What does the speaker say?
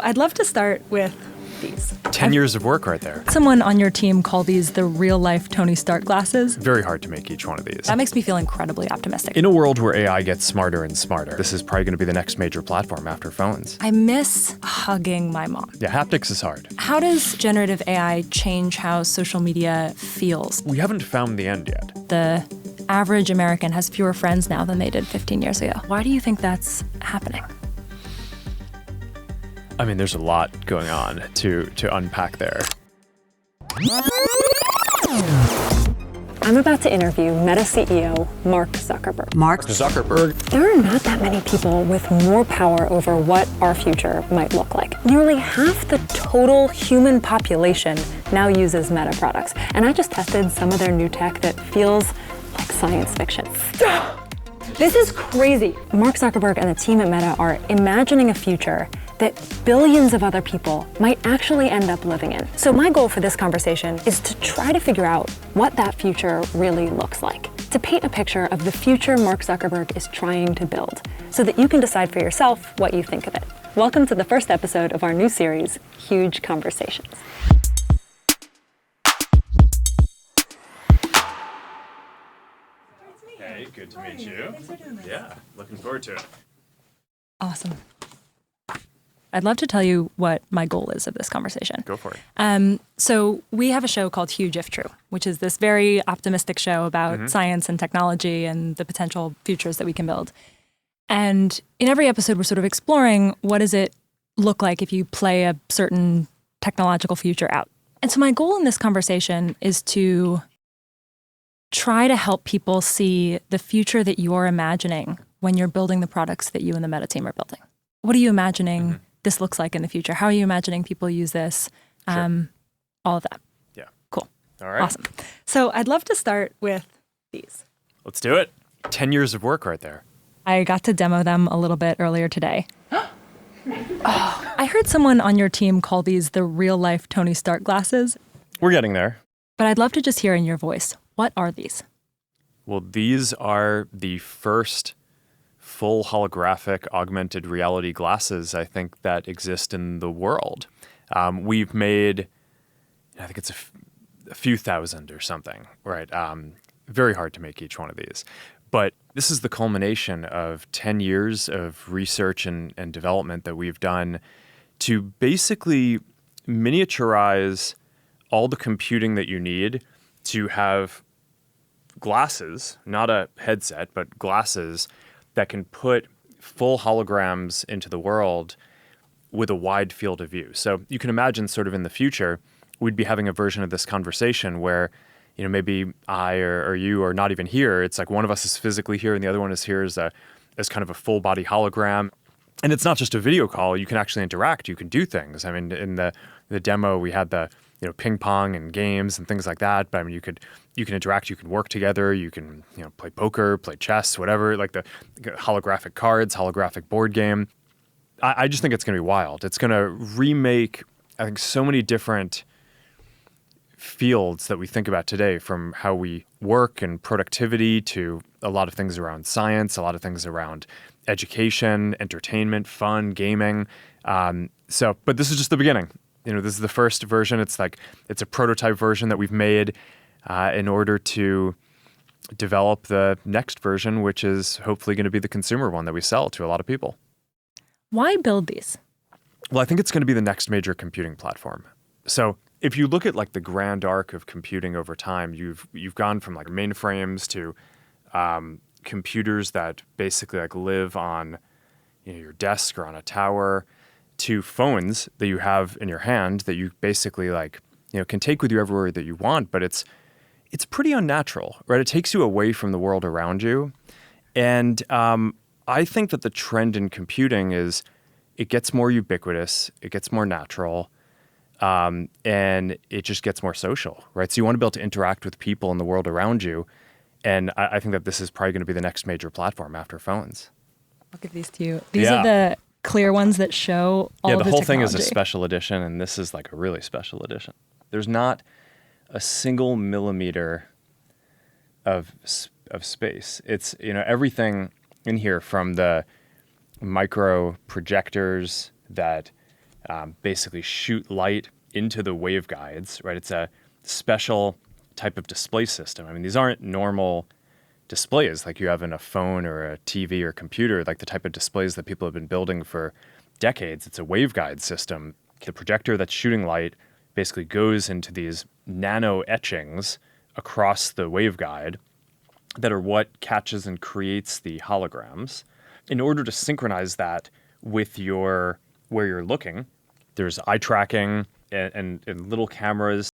I'd love to start with these. 10 years of work right there. Someone on your team called these the real-life Tony Stark glasses. Very hard to make each one of these. That makes me feel incredibly optimistic. In a world where AI gets smarter and smarter, this is probably going to be the next major platform after phones. I miss hugging my mom. Yeah, haptics is hard. How does generative AI change how social media feels? We haven't found the end yet. The average American has fewer friends now than they did 15 years ago. Why do you think that's happening? I mean, there's a lot going on to unpack there. I'm about to interview Meta CEO Mark Zuckerberg. Mark Zuckerberg. There are not that many people with more power over what our future might look like. Nearly half the total human population now uses Meta products. And I just tested some of their new tech that feels like science fiction. This is crazy. Mark Zuckerberg and the team at Meta are imagining a future that billions of other people might actually end up living in. So my goal for this conversation is to try to figure out what that future really looks like, to paint a picture of the future Mark Zuckerberg is trying to build, so that you can decide for yourself what you think of it. Welcome to the first episode of our new series, Huge Conversations. Hey, good to meet you. Yeah, looking forward to it. Awesome. I'd love to tell you what my goal is of this conversation. Go for it. So we have a show called Huge If True, which is this very optimistic show about science and technology and the potential futures that we can build. And in every episode, we're sort of exploring what does it look like if you play a certain technological future out. And so my goal in this conversation is to try to help people see the future that you're imagining when you're building the products that you and the Meta team are building. What are you imagining this looks like in the future? How are you imagining people use this? Sure. All of that. Yeah. Cool. All right. Awesome. So I'd love to start with these. Let's do it. 10 years of work right there. I got to demo them a little bit earlier today. I heard someone on your team call these the real-life Tony Stark glasses, We're getting there. but I'd love to just hear in your voice, what are these? Well, these are the first full holographic augmented reality glasses, I think, that exist in the world. We've made, I think it's a few thousand or something, right? Very hard to make each one of these. But this is the culmination of 10 years of research and development that we've done to basically miniaturize all the computing that you need to have glasses, not a headset, but glasses that can put full holograms into the world with a wide field of view. So you can imagine sort of in the future, we'd be having a version of this conversation where, you know, maybe I or you are not even here. It's like one of us is physically here and the other one is here as kind of a full body hologram. And it's not just a video call. You can actually interact. You can do things. I mean, in the demo, we had the ping pong and games and things like that. But I mean, you can interact. You can work together. You can play poker, play chess, whatever. Like the holographic cards, holographic board game. I just think it's going to be wild. It's going to remake, I think, so many different fields that we think about today, from how we work and productivity to a lot of things around science, a lot of things around education, entertainment, fun, gaming. But this is just the beginning. This is the first version. It's a prototype version that we've made in order to develop the next version, which is hopefully going to be the consumer one that we sell to a lot of people. Why build these? Well, I think it's going to be the next major computing platform. So if you look at like the grand arc of computing over time, you've gone from like mainframes to computers that basically like live on your desk or on a tower, to phones that you have in your hand that you basically can take with you everywhere that you want, but it's pretty unnatural, right? It takes you away from the world around you. And I think that the trend in computing is it gets more ubiquitous, it gets more natural, and it just gets more social, right? So you want to be able to interact with people in the world around you. And I think that this is probably going to be the next major platform after phones. I'll give these to you. These are the clear ones that show all of the whole technology. thing is a special edition, and this is like a really special edition. There's not a single millimeter of space. It's, everything in here, from the micro projectors that basically shoot light into the waveguides, right? It's a special type of display system. I mean, these aren't normal displays like you have in a phone or a TV or computer, like the type of displays that people have been building for decades. It's a waveguide system. The projector that's shooting light basically goes into these nano etchings across the waveguide that are what catches and creates the holograms. In order to synchronize that with where you're looking, there's eye tracking and little cameras